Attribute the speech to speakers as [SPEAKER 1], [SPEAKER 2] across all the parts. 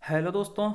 [SPEAKER 1] Hello दोस्तों,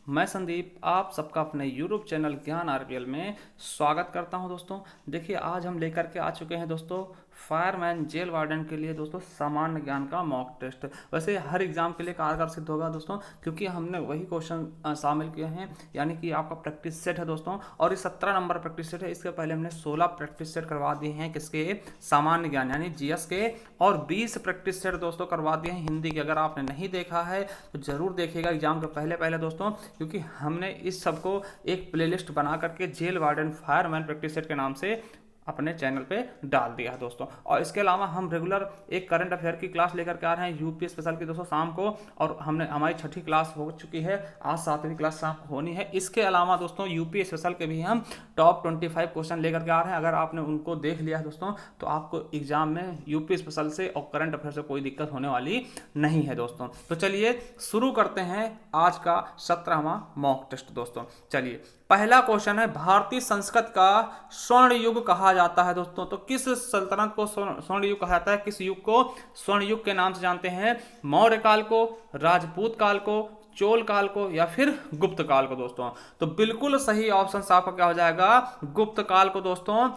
[SPEAKER 1] मैं संदीप आप सबका अपने यूट्यूब चैनल ज्ञान आरपीएल में स्वागत करता हूं। दोस्तों देखिए, आज हम लेकर के आ चुके हैं दोस्तों फायरमैन जेल वार्डन के लिए दोस्तों सामान्य ज्ञान का मॉक टेस्ट। वैसे हर एग्जाम के लिए कारगर सिद्ध होगा दोस्तों, क्योंकि हमने वही क्वेश्चन शामिल किए हैं, यानी कि आपका प्रैक्टिस सेट है दोस्तों। और ये 17 नंबर प्रैक्टिस सेट है। इसके पहले हमने 16 प्रैक्टिस सेट करवा दिए हैं किसके, सामान्य ज्ञान यानी जीएस के, और 20 प्रैक्टिस सेट दोस्तों करवा दिए हैं हिंदी के। अगर आपने नहीं देखा है तो जरूर देखिएगा एग्जाम के पहले पहले दोस्तों, क्योंकि हमने इस सबको एक प्लेलिस्ट बना करके jail warden fireman practice set के नाम से अपने चैनल पे डाल दिया है दोस्तों। और इसके अलावा हम रेगुलर एक करंट अफेयर की क्लास लेकर के आ रहे हैं यूपी स्पेशल की दोस्तों शाम को, और हमारी 6ठी क्लास हो चुकी है, आज 7वीं क्लास शाम को होनी है। इसके अलावा दोस्तों यूपी स्पेशल के भी हम टॉप 25 क्वेश्चन लेकर के आ रहे हैं। अगर आपने उनको देख लिया है दोस्तों तो आपको एग्जाम में यूपी स्पेशल से और करंट अफेयर से कोई दिक्कत होने वाली नहीं है दोस्तों। तो चलिए शुरू करते हैं आज का 17वां मॉक टेस्ट दोस्तों। चलिए, पहला क्वेश्चन है, भारतीय संस्कृत का स्वर्ण युग कहा जाता है दोस्तों। तो किस सल्तनत को स्वर्ण युग कहा जाता है, किस युग को स्वर्ण युग के नाम से जानते हैं? मौर्य काल को, राजपूत काल को, चोल काल को, या फिर गुप्त काल को दोस्तों। तो बिल्कुल सही ऑप्शन आपका क्या हो जाएगा, गुप्त काल को दोस्तों।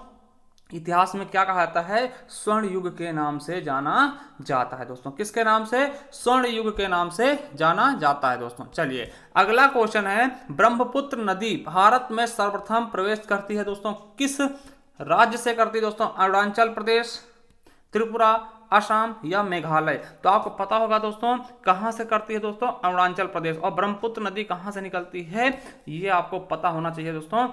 [SPEAKER 1] इतिहास में क्या कहा जाता है, स्वर्ण युग के नाम से जाना जाता है दोस्तों। किसके नाम से? स्वर्ण युग के नाम से जाना जाता है दोस्तों। चलिए, अगला क्वेश्चन है, ब्रह्मपुत्र नदी भारत में सर्वप्रथम प्रवेश करती है दोस्तों, किस राज्य से करती है दोस्तों? अरुणाचल प्रदेश, त्रिपुरा, असम या मेघालय? तो आपको पता होगा दोस्तों कहां से करती है दोस्तों, अरुणाचल प्रदेश। और ब्रह्मपुत्र नदी कहां से निकलती है ये आपको पता होना चाहिए दोस्तों।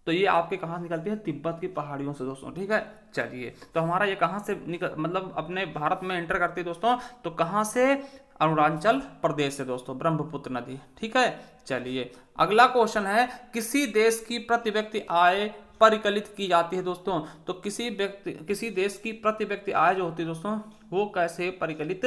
[SPEAKER 1] तो ये आपके कहाँ से निकलती है, तिब्बत की पहाड़ियों से दोस्तों। ठीक है, चलिए, तो हमारा ये कहाँ से निकल मतलब अपने भारत में एंटर करती है दोस्तों, तो कहाँ से? अरुणाचल प्रदेश से दोस्तों, ब्रह्मपुत्र नदी। ठीक है, चलिए, अगला क्वेश्चन है, किसी देश की प्रति व्यक्ति आय परिकलित की जाती है दोस्तों। तो किसी देश की प्रति व्यक्ति आय जो होती है दोस्तों वो कैसे परिकलित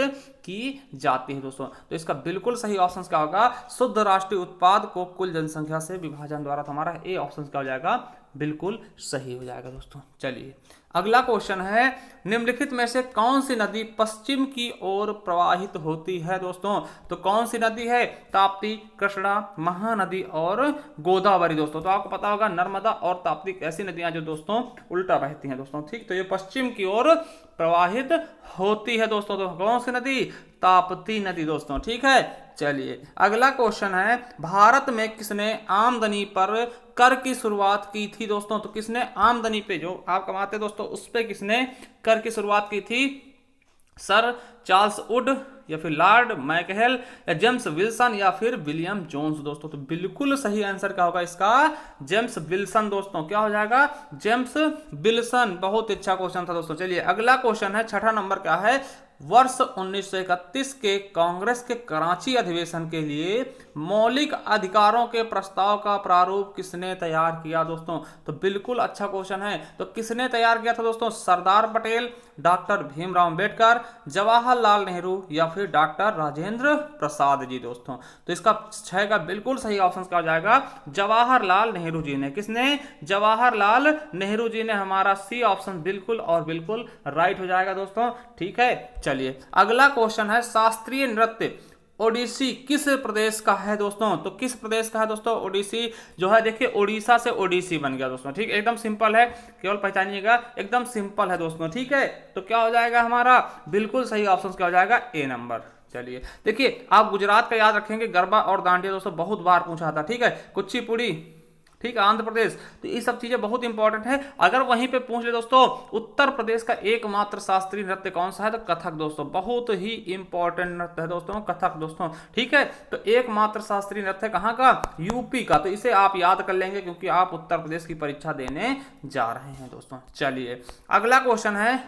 [SPEAKER 1] की जाती है दोस्तों? तो इसका बिल्कुल सही ऑप्शन क्या होगा, शुद्ध राष्ट्रीय उत्पाद को कुल जनसंख्या से विभाजन द्वारा। तो हमारा ए ऑप्शन क्या हो जाएगा, बिल्कुल सही हो जाएगा दोस्तों। चलिए, अगला क्वेश्चन है, निम्नलिखित में से कौन सी नदी पश्चिम की ओर प्रवाहित होती है दोस्तों? तो कौन सी नदी है? ताप्ती, कृष्णा, महानदी और गोदावरी दोस्तों। तो आपको पता होगा नर्मदा और ताप्ती ऐसी नदियां जो दोस्तों उल्टा बहती हैं दोस्तों। ठीक, तो ये पश्चिम की ओर प्रवाहित होती है दोस्तों। तो कौन सी नदी? ताप्ती नदी दोस्तों। ठीक है, चलिए, अगला क्वेश्चन है, भारत में किसने आमदनी पर कर की शुरुआत की थी दोस्तों? तो किसने आमदनी पे जो आप कमाते दोस्तों उस पे किसने कर की शुरुआत की थी? सर चार्ल्स वुड, या फिर लॉर्ड मैकहेल, या जेम्स विल्सन, या फिर विलियम जोन्स दोस्तों। तो बिल्कुल सही आंसर क्या होगा इसका, जेम्स विल्सन दोस्तों। क्या हो जाएगा, जेम्स विल्सन। बहुत अच्छा क्वेश्चन था दोस्तों। चलिए, अगला क्वेश्चन है, 6ठा नंबर का है, वर्ष 1931 के कांग्रेस के कराची अधिवेशन के लिए मौलिक अधिकारों के प्रस्ताव का प्रारूप किसने तैयार किया दोस्तों? तो बिल्कुल अच्छा क्वेश्चन है। तो किसने तैयार किया था दोस्तों? सरदार पटेल, डॉक्टर भीमराव अंबेडकर, जवाहरलाल नेहरू, या फिर डॉक्टर राजेंद्र प्रसाद जी दोस्तों। तो इसका 6 का बिल्कुल सही ऑप्शन क्या हो जाएगा, जवाहरलाल नेहरू जी ने। किसने? जवाहरलाल नेहरू जी ने। हमारा सी ऑप्शन बिल्कुल और बिल्कुल राइट हो जाएगा दोस्तों। ठीक है, चलिए, अगला क्वेश्चन है, शास्त्रीय नृत्य ओडिसी किस प्रदेश का है दोस्तों? तो किस प्रदेश का है दोस्तों ओडिसी जो है? देखिए, ओडिशा से ओडिसी बन गया दोस्तों। ठीक, एकदम सिंपल है, केवल पहचानिएगा, एकदम सिंपल है दोस्तों। ठीक है, तो क्या हो जाएगा हमारा बिल्कुल सही ऑप्शन क्या हो जाएगा, ए नंबर। चलिए, देखिए, आप गुजरात का याद रखेंगे, गरबा और दांडिया दोस्तों बहुत बार पूछा था। ठीक है, कुचिपुड़ी, ठीक है, आंध्र प्रदेश। तो ये सब चीजें बहुत इंपॉर्टेंट है। अगर वहीं पे पूछ ले दोस्तों, उत्तर प्रदेश का एकमात्र शास्त्रीय नृत्य कौन सा है? तो कथक दोस्तों। बहुत ही इंपॉर्टेंट नृत्य है दोस्तों कथक दोस्तों। ठीक है, तो एकमात्र शास्त्रीय नृत्य कहाँ का? यूपी का। तो इसे आप याद कर लेंगे क्योंकि आप उत्तर प्रदेश की परीक्षा देने जा रहे हैं दोस्तों। चलिए, अगला क्वेश्चन है,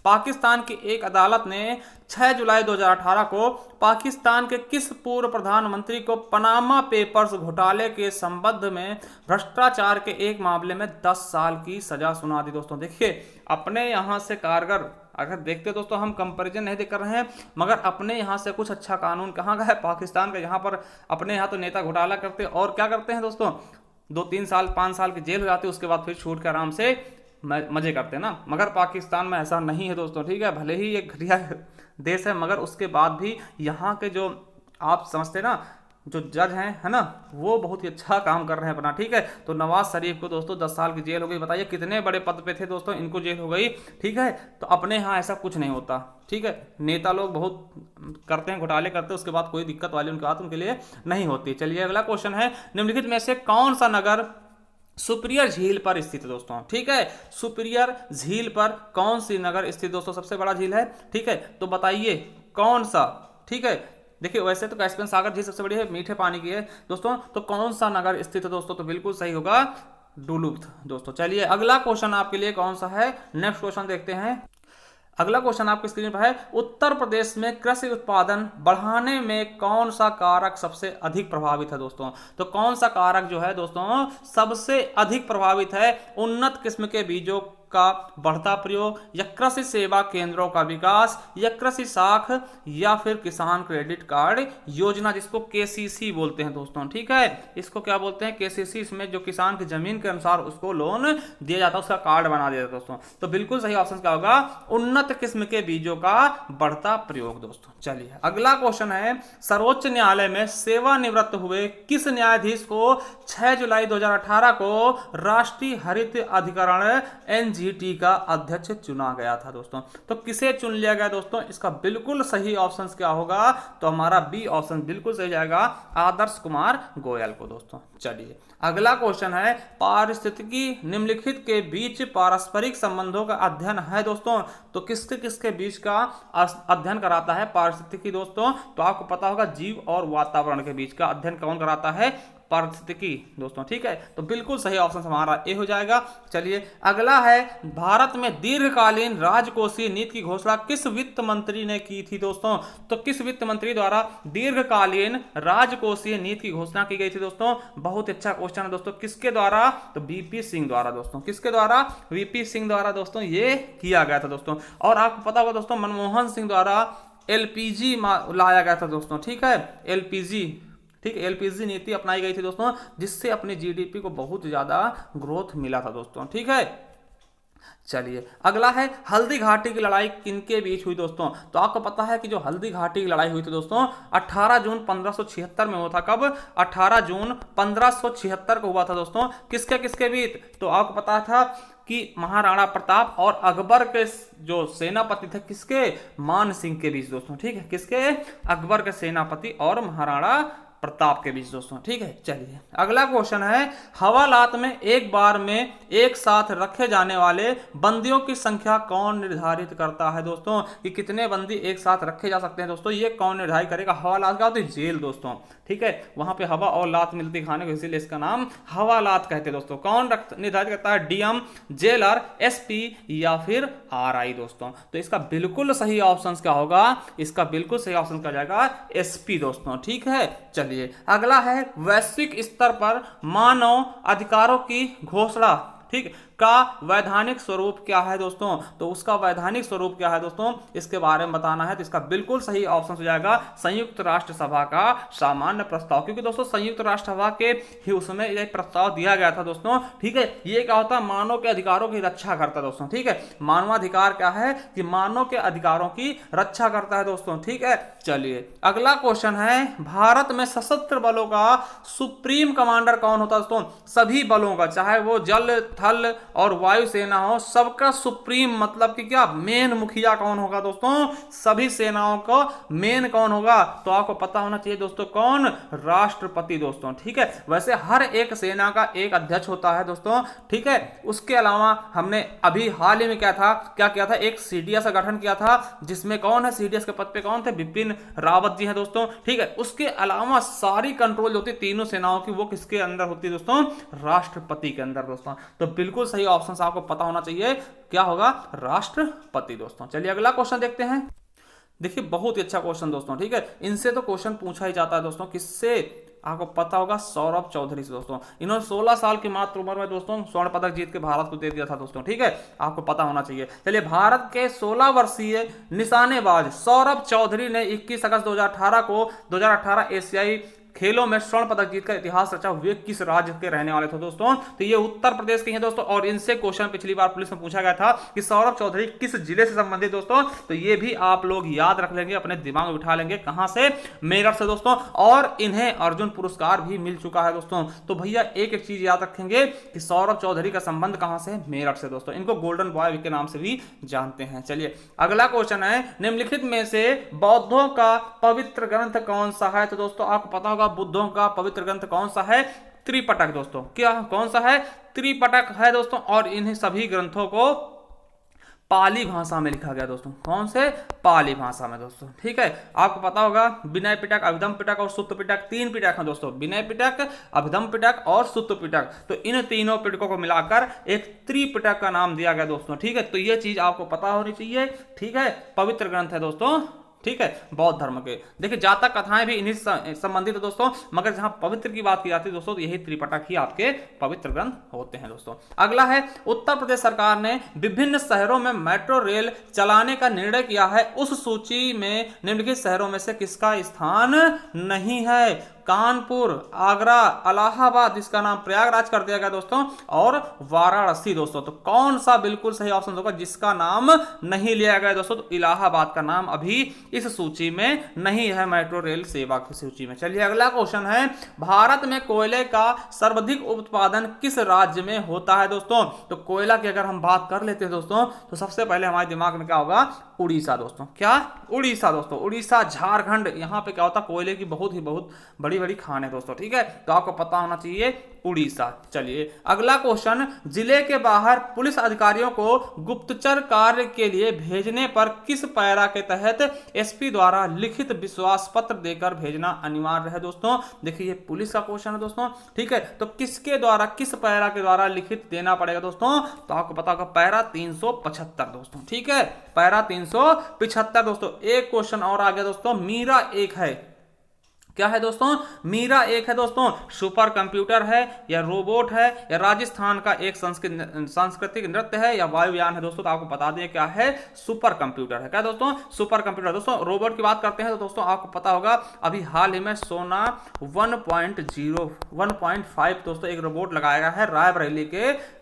[SPEAKER 1] पाकिस्तान की एक अदालत ने 6 जुलाई 2018 को पाकिस्तान के किस पूर्व प्रधानमंत्री को पनामा पेपर्स घोटाले के संबंध में भ्रष्टाचार के एक मामले में 10 साल की सजा सुना दी दोस्तों? देखिए, अपने यहां से कारगर अगर देखते दोस्तों, हम कंपैरिजन नहीं देख रहे हैं, मगर अपने यहाँ से कुछ अच्छा कानून कहाँ का है? पाकिस्तान का। यहाँ पर अपने यहाँ तो नेता घोटाला करते और क्या करते हैं दोस्तों, 2-3 साल 5 साल की जेल हो जाती है, उसके बाद फिर छूट के आराम से मजे करते हैं ना। मगर पाकिस्तान में ऐसा नहीं है दोस्तों। ठीक है, भले ही एक घटिया देश है, मगर उसके बाद भी यहाँ के जो आप समझते ना जो जज हैं है ना, वो बहुत ही अच्छा काम कर रहे हैं अपना, ठीक है। तो नवाज शरीफ को दोस्तों 10 साल की जेल हो गई। बताइए कितने बड़े पद पे थे दोस्तों, इनको जेल हो गई, ठीक है। तो अपने यहाँ ऐसा कुछ नहीं होता, ठीक है। नेता लोग बहुत करते हैं, घोटाले करते हैं, उसके बाद कोई दिक्कत वाली उनकी बात उनके लिए नहीं होती। चलिए अगला क्वेश्चन है, निम्नलिखित में से कौन सा नगर सुपिरियर झील पर स्थित है दोस्तों, ठीक है। सुपिरियर झील पर कौन सी नगर स्थित दोस्तों, सबसे बड़ा झील है, ठीक है। तो बताइए कौन सा, ठीक है। देखिए वैसे तो कैस्पियन सागर झील सबसे बड़ी है, मीठे पानी की है दोस्तों। तो कौन सा नगर स्थित है दोस्तों, तो बिल्कुल सही होगा डुलुथ दोस्तों। चलिए अगला क्वेश्चन आपके लिए कौन सा है, नेक्स्ट क्वेश्चन देखते हैं। अगला क्वेश्चन आपकी स्क्रीन पर है, उत्तर प्रदेश में कृषि उत्पादन बढ़ाने में कौन सा कारक सबसे अधिक प्रभावित है दोस्तों। तो कौन सा कारक जो है दोस्तों सबसे अधिक प्रभावित है, उन्नत किस्म के बीजों का बढ़ता प्रयोग, या कृषि सेवा केंद्रों का विकास, या कृषि साख, या फिर किसान क्रेडिट कार्ड योजना, जिसको केसीसी बोलते हैं दोस्तों, ठीक है। इसको क्या बोलते हैं, केसीसी। इसमें जो किसान की जमीन के अनुसार उसको लोन दिया जाता है, उसका कार्ड बना दिया जाता है दोस्तों। तो बिल्कुल सही ऑप्शन क्या होगा, उन्नत किस्म के बीजों का बढ़ता प्रयोग दोस्तों। चलिए अगला क्वेश्चन है, सर्वोच्च न्यायालय में सेवानिवृत्त हुए किस न्यायाधीश को 6 जुलाई 2018 को राष्ट्रीय हरित अधिकरण एनजीटी का अध्यक्ष चुना गया था दोस्तों। तो किसे चुन लिया गया दोस्तों, इसका बिल्कुल सही ऑप्शन क्या होगा, तो हमारा बी ऑप्शन बिल्कुल सही जाएगा, आदर्श कुमार गोयल को दोस्तों। चलिए अगला क्वेश्चन है, पारिस्थितिकी निम्नलिखित के बीच पारस्परिक संबंधों का अध्ययन है दोस्तों। तो किसके किसके बीच का अध्ययन कराता है पारिस्थितिकी दोस्तों, तो आपको पता होगा जीव और वातावरण के बीच का अध्ययन कौन कराता है, पारिस्थितिकी दोस्तों, ठीक है। तो बिल्कुल सही ऑप्शन हमारा ए हो जाएगा। चलिए अगला है, भारत में दीर्घकालीन राजकोषीय नीति की घोषणा किस वित्त मंत्री ने की थी दोस्तों। तो किस वित्त मंत्री द्वारा दीर्घकालीन राजकोषीय नीति की घोषणा की गई थी दोस्तों, बहुत अच्छा क्वेश्चन है दोस्तों। किसके द्वारा, तो वीपी सिंह द्वारा दोस्तों। किसके द्वारा, वीपी सिंह द्वारा दोस्तों ये किया गया था दोस्तों। और आपको पता होगा दोस्तों मनमोहन सिंह द्वारा एलपीजी लाया गया था दोस्तों, ठीक है, एलपीजी, ठीक है। एलपीजी नीति अपनाई गई थी दोस्तों, जिससे अपनी जीडीपी को बहुत ज्यादा ग्रोथ मिला था दोस्तों, ठीक है। चलिए अगला है, हल्दी घाटी की लड़ाई किनके बीच हुई दोस्तों। तो आपको पता है कि जो हल्दी घाटी की लड़ाई हुई थी दोस्तों 18 जून 1576 में हुआ था। कब, 18 जून 1576 को हुआ था दोस्तों। किसके किसके बीच, तो आपको पता था कि महाराणा प्रताप और अकबर के जो सेनापति थे, किसके, मान सिंह के बीच दोस्तों, ठीक है। किसके, अकबर के सेनापति और महाराणा प्रताप के बीच दोस्तों, ठीक है। चलिए अगला क्वेश्चन है, हवालात में एक बार में एक साथ रखे जाने वाले बंदियों की संख्या कौन निर्धारित करता है दोस्तों, कि कितने बंदी एक साथ रखे जा सकते हैं दोस्तों, ये कौन निर्धारित करेगा। हवालात का होता है जेल दोस्तों, ठीक है। वहां पे हवा और लात मिलती खाने को, इसीलिए इसका नाम हवालात कहते हैं दोस्तों। कौन निर्धारित करता है, डीएम, जेलर, एसपी, या फिर आरआई दोस्तों। तो इसका बिल्कुल सही ऑप्शन क्या होगा, इसका बिल्कुल सही ऑप्शन क्या जाएगा, एसपी दोस्तों, ठीक है। चलिए अगला है, वैश्विक स्तर पर मानव अधिकारों की घोषणा, ठीक, का वैधानिक स्वरूप क्या है दोस्तों। तो उसका वैधानिक स्वरूप क्या है दोस्तों, इसके बारे में बताना है। तो इसका बिल्कुल सही ऑप्शन हो जाएगा संयुक्त राष्ट्र सभा का सामान्य प्रस्ताव, क्योंकि दोस्तों संयुक्त राष्ट्र सभा के ही उसमें एक प्रस्ताव दिया गया था दोस्तों, ठीक है। ये क्या होता है, मानव के अधिकारों की रक्षा करता है दोस्तों, ठीक है। मानवाधिकार क्या है, कि मानव के अधिकारों की रक्षा करता है दोस्तों, ठीक है। चलिए अगला क्वेश्चन है, भारत में सशस्त्र बलों का सुप्रीम कमांडर कौन होता है दोस्तों। सभी बलों का, चाहे वो जल, थल और वायुसेना हो, सबका सुप्रीम मतलब कि क्या, मेन मुखिया कौन होगा दोस्तों, सभी सेनाओं का मेन कौन होगा, तो आपको पता होना चाहिए दोस्तों, कौन, राष्ट्रपति दोस्तों, ठीक है। वैसे हर एक सेना का एक अध्यक्ष होता है दोस्तों, ठीक है। उसके अलावा हमने अभी हाल ही में क्या किया था, एक सीडीएस का गठन किया था, जिसमें कौन है, सीडीएस के पद पे कौन थे, बिपिन रावत जी हैं दोस्तों, ठीक है। उसके अलावा सारी कंट्रोल होती है तीनों सेनाओं की, वो किसके अंदर होती है दोस्तों, राष्ट्रपति के अंदर दोस्तों। तो बिल्कुल सही ऑप्शन आपको पता होना चाहिए, क्या होगा, राष्ट्रपति दोस्तों। चलिए अगला क्वेश्चन देखते हैं। देखिए बहुत ही अच्छा क्वेश्चन दोस्तों, ठीक है। इनसे तो क्वेश्चन पूछा ही जाता है दोस्तों, किससे, आपको पता होगा सौरभ चौधरी से दोस्तों। इन्होंने 16 साल की मात्र उम्र में दोस्तों स्वर्ण पदक जीत के भारत को दे दिया था दोस्तों, ठीक है। आपको पता होना चाहिए। चलिए भारत के 16 वर्षीय निशानेबाज सौरभ चौधरी ने 21 अगस्त 2018 एशियाई खेलों में स्वर्ण पदक जीतकर इतिहास रचा, वे किस राज्य के रहने वाले थे दोस्तों? तो ये उत्तर प्रदेश के हैं दोस्तों। और इनसे क्वेश्चन पिछली बार पुलिस में पूछा गया था कि सौरभ चौधरी किस जिले से संबंधित दोस्तों, तो ये भी आप लोग याद रख लेंगे, अपने दिमाग में बिठा लेंगे, कहां से? मेरठ से दोस्तों। और इन्हें अर्जुन पुरस्कार भी मिल चुका है दोस्तों। तो भैया एक एक चीज याद रखेंगे कि सौरभ चौधरी का संबंध कहां से? मेरठ से दोस्तों। इनको गोल्डन बॉय के नाम से भी जानते हैं। चलिए अगला क्वेश्चन है, निम्नलिखित में से बौद्धों का पवित्र ग्रंथ कौन सा है? तो दोस्तों आपको पता होगा बुद्धों का पवित्र ग्रंथ कौन सा है? त्रिपिटक दोस्तों। क्या कौन सा है? त्रिपिटक है दोस्तों। और इन्हीं सभी ग्रंथों को पाली भाषा में लिखा गया दोस्तों। कौन से? पाली भाषा में दोस्तों। ठीक है, आपको पता होगा विनय पिटक, अभिधम पिटक और सुत्त पिटक, 3 पिटक हैं दोस्तों। विनय पिटक, अभिधम पिटक और सुत्त पिटक। तो इन तीनों पिटकों को मिलाकर एक त्रिपिटक का नाम दिया गया दोस्तों। ठीक है, तो ये चीज आपको पता होनी चाहिए। ठीक है, पवित्र ग्रंथ है दोस्तों। ठीक है, बौद्ध धर्म के। देखिए जातक कथाएं भी इन्हीं संबंधित है दोस्तों, मगर जहां पवित्र की बात की जाती है दोस्तों, तो यही त्रिपिटक ही आपके पवित्र ग्रंथ होते हैं दोस्तों। अगला है, उत्तर प्रदेश सरकार ने विभिन्न शहरों में मेट्रो रेल चलाने का निर्णय किया है, उस सूची में निम्नलिखित शहरों में से किसका स्थान नहीं है? कानपुर, आगरा, इलाहाबाद, जिसका नाम प्रयागराज कर दिया गया दोस्तों, और वाराणसी दोस्तों। तो कौन सा बिल्कुल सही ऑप्शन होगा जिसका नाम नहीं लिया गया दोस्तों? तो इलाहाबाद का नाम अभी इस सूची में नहीं है, मेट्रो रेल सेवा की सूची में। चलिए अगला क्वेश्चन है, भारत में कोयले का सर्वाधिक उत्पादन किस राज्य में होता है दोस्तों? तो कोयला की अगर हम बात कर लेते हैं दोस्तों, तो सबसे पहले हमारे दिमाग में क्या होगा? उड़ीसा दोस्तों। क्या? उड़ीसा दोस्तों। उड़ीसा, झारखंड, यहां पे क्या होता है? कोयले की बहुत बड़ी बड़ी खान है दोस्तों। ठीक है, तो आपको पता होना चाहिए उड़ीसा। चलिए अगला क्वेश्चन, जिले के बाहर पुलिस अधिकारियों को गुप्तचर कार्य के लिए भेजने पर किस पैरा के तहत एसपी द्वारा लिखित विश्वास पत्र देकर भेजना अनिवार्य है दोस्तों? देखिए ये पुलिस का क्वेश्चन है दोस्तों। ठीक है, तो किसके द्वारा, किस पैरा के द्वारा लिखित देना पड़ेगा दोस्तों? तो आपको पता होगा पैरा 375 दोस्तों। ठीक है, पैरा 375 दोस्तों। एक क्वेश्चन और आ गया दोस्तों, मीरा एक है। क्या है दोस्तों? मीरा एक है दोस्तों। सुपर कंप्यूटर है, या रोबोट है, या राजस्थान का एक सांस्कृतिक नृत्य है, या वायुयान है दोस्तों? तो आपको बता दें क्या है? सुपर कंप्यूटर है। क्या दोस्तों? सुपर कंप्यूटर दोस्तों। रोबोट की बात करते हैं तो दोस्तों आपको पता होगा अभी हाल ही में सोना 1.5 दोस्तों एक रोबोट लगाया गया है रायबरेली के,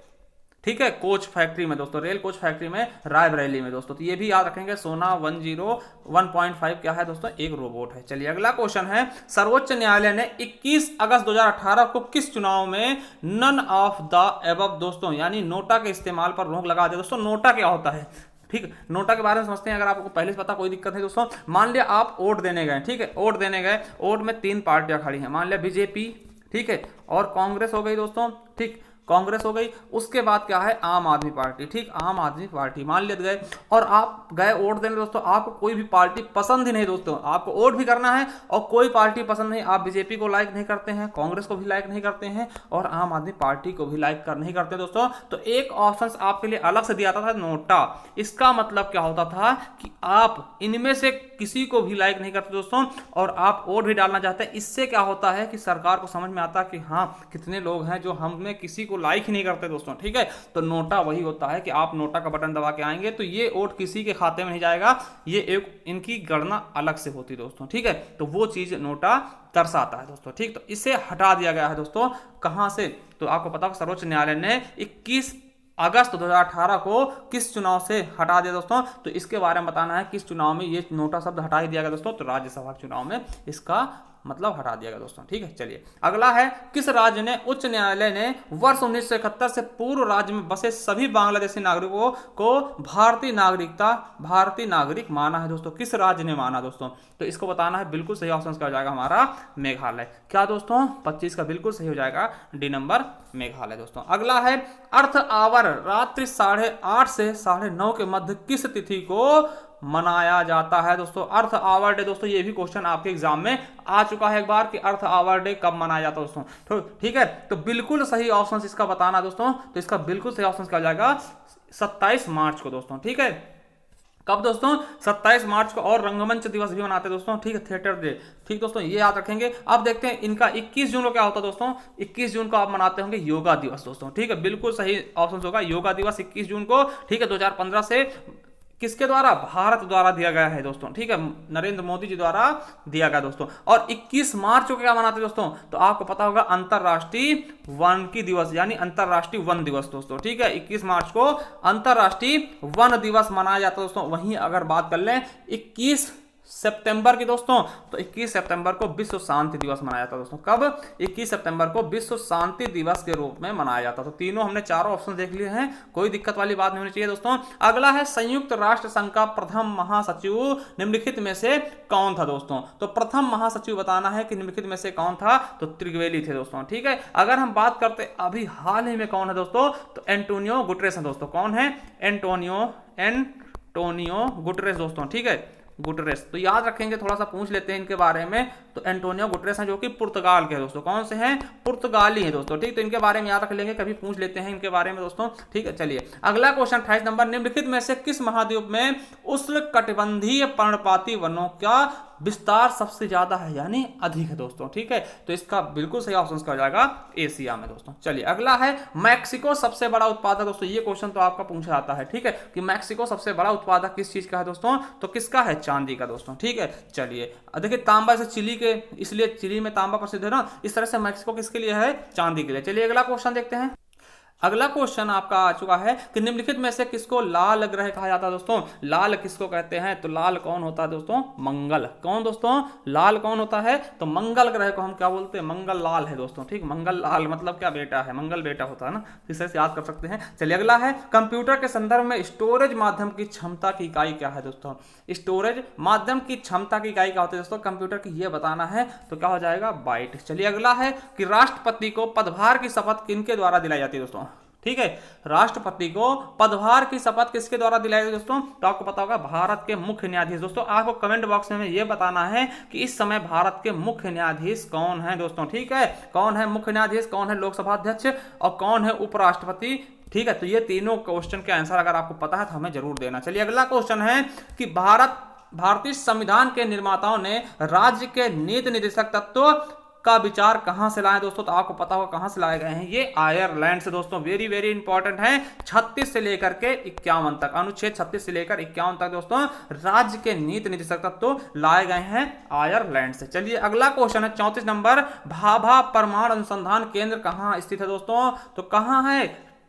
[SPEAKER 1] ठीक है, कोच फैक्ट्री में दोस्तों, रेल कोच फैक्ट्री में रायबरेली में दोस्तों। तो ये भी याद रखेंगे, सोना 1.5 क्या है दोस्तों? एक रोबोट है। चलिए अगला क्वेश्चन है, सर्वोच्च न्यायालय ने 21 अगस्त 2018 को किस चुनाव में नन ऑफ द एबव दोस्तों, यानी नोटा के इस्तेमाल पर रोक लगा दिया दोस्तों? नोटा क्या होता है? ठीक, नोटा के बारे में समझते हैं। अगर आपको पहले से पता, कोई दिक्कत है दोस्तों। मान लिया आप वोट देने गए, ठीक है, वोट देने गए, वोट में 3 पार्टियां खड़ी हैं, मान लिया बीजेपी, ठीक है, और कांग्रेस हो गई दोस्तों। ठीक, कांग्रेस हो गई, उसके बाद क्या है? आम आदमी पार्टी। ठीक, आम आदमी पार्टी मान लेते गए, और आप गए वोट देने दोस्तों, आपको कोई भी पार्टी पसंद ही नहीं दोस्तों, आपको वोट भी करना है और कोई पार्टी पसंद नहीं, आप बीजेपी को लाइक नहीं करते हैं, कांग्रेस को भी लाइक नहीं करते हैं, और आम आदमी पार्टी को भी लाइक नहीं करते दोस्तों। तो एक ऑप्शन आपके लिए अलग से दिया था नोटा। इसका मतलब क्या होता था कि आप इनमें से किसी को भी लाइक नहीं करते दोस्तों, और आप वोट भी डालना चाहते हैं। इससे क्या होता है कि सरकार को समझ में आता है कि हाँ, कितने लोग हैं जो हमें किसी को लाइक ही नहीं करते दोस्तों। ठीक है, तो नोटा वही होता है कि आप नोटा का बटन दबा के आएंगे तो ये वोट किसी के खाते में नहीं जाएगा, ये एक इनकी गणना अलग से होती दोस्तों। ठीक है, तो वो चीज नोटा दर्शाता है दोस्तों। ठीक, तो इसे हटा दिया गया है दोस्तों। कहां से? तो आपको पता है सर्वोच्च न्यायालय ने 21 अगस्त 2018 को किस चुनाव से हटा दिया दोस्तों? तो इसके बारे में बताना है किस चुनाव में ये नोटा शब्द हटा ही दिया गया दोस्तों? तो राज्यसभा चुनाव में इसका मतलब हटा दिया गया दोस्तों। ठीक है, चलिए अगला है, किस राज्य ने उच्च न्यायालय ने वर्ष 1971 से पूर्व राज्य में बसे सभी बांग्लादेशी नागरिकों को भारतीय नागरिक माना है दोस्तों? किस राज्य ने माना दोस्तों? तो इसको बताना है। बिल्कुल सही ऑप्शन क्या हो जाएगा हमारा? मेघालय। क्या दोस्तों? 25 का बिल्कुल सही हो जाएगा, डी नंबर मेघालय दोस्तों। अगला है, अर्थ आवर रात्रि 8:30 से 9:30 के मध्य किस तिथि को मनाया जाता है दोस्तों? अर्थ आवर डे दोस्तों, ये भी क्वेश्चन आपके एग्जाम में आ चुका है एक बार कि अर्थ आवर डे कब मनाया जाता है दोस्तों। तो ठीक है, तो बिल्कुल सही ऑप्शन इसका बताना दोस्तों। तो इसका बिल्कुल सही ऑप्शन क्या हो जाएगा? 27 मार्च को दोस्तों। ठीक है, कब दोस्तों? 27 मार्च को। और रंगमंच दिवस भी मनाते हैं दोस्तों। ठीक है, थिएटर डे। ठीक दोस्तों, ये याद रखेंगे। अब देखते हैं इनका 21 जून को क्या होता है दोस्तों? 21 जून को आप मनाते होंगे योगा दिवस दोस्तों। ठीक है, बिल्कुल सही ऑप्शन होगा योगा दिवस 21 जून को। ठीक है, 2015 से किसके द्वारा? भारत द्वारा दिया गया है दोस्तों, ठीक है, नरेंद्र मोदी जी द्वारा दिया गया दोस्तों। और 21 मार्च को क्या मनाते हैं दोस्तों? तो आपको पता होगा अंतरराष्ट्रीय वानिकी दिवस यानी अंतरराष्ट्रीय वन दिवस दोस्तों, ठीक है। 21 मार्च को अंतरराष्ट्रीय वन दिवस मनाया जाता है दोस्तों। वहीं अगर बात कर लें 21 सितंबर की दोस्तों, तो 21 सितंबर को विश्व शांति दिवस मनाया जाता है दोस्तों। कब? 21 सितंबर को विश्व शांति दिवस के रूप में मनाया जाता है। तो तीनों हमने चारों ऑप्शन देख लिए हैं, कोई दिक्कत वाली बात नहीं होनी चाहिए दोस्तों। अगला है संयुक्त राष्ट्र संघ का प्रथम महासचिव निम्नलिखित में से कौन था दोस्तों? तो प्रथम महासचिव बताना है कि निम्नलिखित में से कौन था, तो त्रिवेदी थे दोस्तों, ठीक है। अगर हम बात करते अभी हाल ही में कौन है दोस्तों, तो एंटोनियो गुटेरेस है दोस्तों। कौन है? एंटोनियो गुटेरेस दोस्तों, ठीक है, गुटेरेस। तो याद रखेंगे, थोड़ा सा पूछ लेते हैं इनके बारे में। तो एंटोनियो गुटेरेस हैं जो कि पुर्तगाल के हैं दोस्तों। कौन से हैं? पुर्तगाली हैं दोस्तों, ठीक। तो इनके बारे में याद रख लेंगे, कभी पूछ लेते हैं इनके बारे में दोस्तों, ठीक है। चलिए अगला क्वेश्चन 28 नंबर, निम्नलिखित में से किस महाद्वीप में उष्णकटिबंधीय पर्णपाती वनों का विस्तार सबसे ज्यादा है यानी अधिक है दोस्तों, ठीक है। तो इसका बिल्कुल सही ऑप्शन क्या हो जाएगा? एशिया में दोस्तों। चलिए अगला है मैक्सिको सबसे बड़ा उत्पादक दोस्तों। ये क्वेश्चन तो आपका पूछा जाता है, ठीक है, कि मैक्सिको सबसे बड़ा उत्पादक किस चीज का है दोस्तों? तो किसका है? चांदी का दोस्तों, ठीक है। चलिए देखिए तांबा से चिली के, इसलिए चिली में तांबा प्रसिद्ध है ना, इस तरह से मैक्सिको किसके लिए है? चांदी के लिए। चलिए अगला क्वेश्चन देखते हैं। अगला क्वेश्चन आपका आ चुका है कि निम्नलिखित में से किसको लाल ग्रह कहा जाता है दोस्तों? लाल किसको कहते हैं? तो लाल कौन होता है दोस्तों? मंगल। कौन दोस्तों? लाल कौन होता है? तो मंगल ग्रह को हम क्या बोलते हैं? मंगल लाल है दोस्तों, ठीक। मंगल लाल मतलब क्या? बेटा है, मंगल बेटा होता है ना, इस तरह से याद कर सकते हैं। चलिए अगला है कंप्यूटर के संदर्भ में स्टोरेज माध्यम की क्षमता की इकाई क्या है दोस्तों? स्टोरेज माध्यम की क्षमता की इकाई क्या होती है दोस्तों कंप्यूटर की? ये बताना है, तो क्या हो जाएगा? बाइट। चलिए अगला है कि राष्ट्रपति को पदभार की शपथ किनके द्वारा दिलाई जाती है दोस्तों? ठीक है, राष्ट्रपति को पदभार की शपथ किसके द्वारा दिलाई जाती है दोस्तों? तो आपको पता होगा भारत के मुख्य न्यायाधीश। दोस्तों आपको कमेंट बॉक्स में ये बताना है कि इस समय भारत के मुख्य न्यायाधीश कौन है दोस्तों, ठीक है। कौन है मुख्य न्यायाधीश, कौन है लोकसभा अध्यक्ष और कौन है उपराष्ट्रपति, ठीक है। तो ये तीनों क्वेश्चन के आंसर अगर आपको पता है तो हमें जरूर देना। चलिए अगला क्वेश्चन है कि भारतीय संविधान के निर्माताओं ने राज्य के नीति निर्देशक तत्व का विचार कहां से लाए दोस्तों? तो आपको पता होगा कहां से लाए गए हैं, ये आयरलैंड से दोस्तों। वेरी वेरी इंपॉर्टेंट है। 36 से लेकर के 51 तक, अनुच्छेद 36 से लेकर 51 तक दोस्तों राज्य के नीति निर्देशक तत्व लाए गए हैं आयरलैंड से। चलिए अगला क्वेश्चन है 34 नंबर, भाभा परमाणु अनुसंधान केंद्र कहां स्थित है दोस्तों? तो कहां है?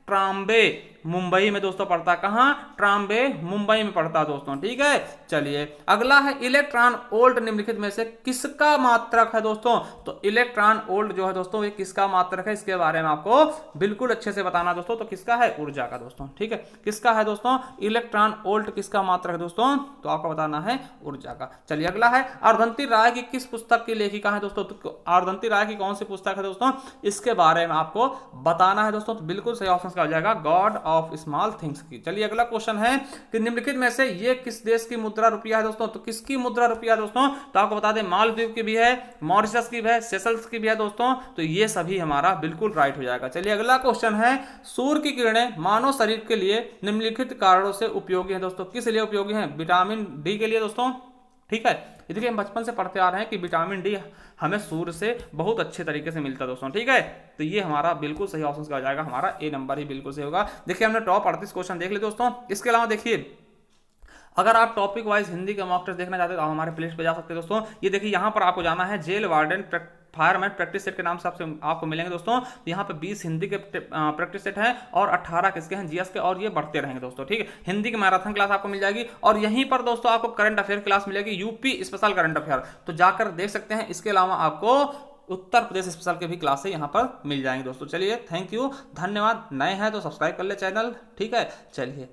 [SPEAKER 1] ट्राम्बे, मुंबई में दोस्तों पड़ता है। कहां? ट्राम्बे, मुंबई में पड़ता है दोस्तों, ठीक है। चलिए अगला है इलेक्ट्रॉन वोल्ट निम्नलिखित में से किसका मात्रक है दोस्तों? तो इलेक्ट्रॉन वोल्ट जो है दोस्तों ये किसका मात्रक है, इसके बारे में आपको बिल्कुल अच्छे से बताना दोस्तों। तो किसका है? ऊर्जा का दोस्तों, ठीक है। किसका है दोस्तों? इलेक्ट्रॉन वोल्ट किसका मात्रक है दोस्तों? तो आपको बताना है ऊर्जा का। चलिए अगला है अरुंधति राय की किस पुस्तक की लेखिका है दोस्तों? तो अरुंधति राय की कौन सी पुस्तक है दोस्तों? इसके बारे में आपको बताना है दोस्तों। तो बिल्कुल सही ऑप्शन हो जाएगा गॉड ऑफ स्मॉल थिंग्स की। चलिए अगला क्वेश्चन है कि निम्नलिखित में से ये किस देश की मुद्रा रुपया है दोस्तों? तो किसकी मुद्रा रुपया दोस्तों? तो आपको बता दें मालदीव की भी है, मॉरिशस की भी है, सेशल्स की भी है दोस्तों। तो ये सभी हमारा बिल्कुल राइट हो जाएगा। चलिए अगला क्वेश्चन है सूर्य की किरणें मानव शरीर के लिए निम्नलिखित कारणों से उपयोगी है दोस्तों। किस लिए उपयोगी है? विटामिन डी के लिए दोस्तों, ठीक है। देखिए हम बचपन से पढ़ते आ रहे हैं कि विटामिन डी हमें सूर्य से बहुत अच्छे तरीके से मिलता है दोस्तों, ठीक है। तो ये हमारा बिल्कुल सही ऑप्शन का हो जाएगा, हमारा ए नंबर ही बिल्कुल सही होगा। देखिए हमने टॉप 38 क्वेश्चन देख लिए दोस्तों। इसके अलावा देखिए अगर आप टॉपिक वाइज हिंदी के मॉक टेस्ट देखना चाहते हैं तो आप हमारे प्लेलिस्ट पे जा सकते हैं दोस्तों। ये देखिए यहाँ पर आपको जाना है jail warden fireman practice set के नाम से आपको मिलेंगे दोस्तों। तो यहाँ पे 20 हिंदी के प्रैक्टिस सेट हैं और 18 किसके हैं? जीएस के, और ये बढ़ते रहेंगे दोस्तों, ठीक है। हिंदी की मैराथन क्लास आपको मिल जाएगी और यहीं पर दोस्तों आपको करंट अफेयर क्लास मिलेगी, यूपी स्पेशल करंट अफेयर, तो जाकर देख सकते हैं। इसके अलावा आपको उत्तर प्रदेश स्पेशल के भी क्लासेस यहाँ पर मिल जाएंगे दोस्तों। चलिए थैंक यू, धन्यवाद। नए हैं तो सब्सक्राइब कर ले चैनल, ठीक है। चलिए।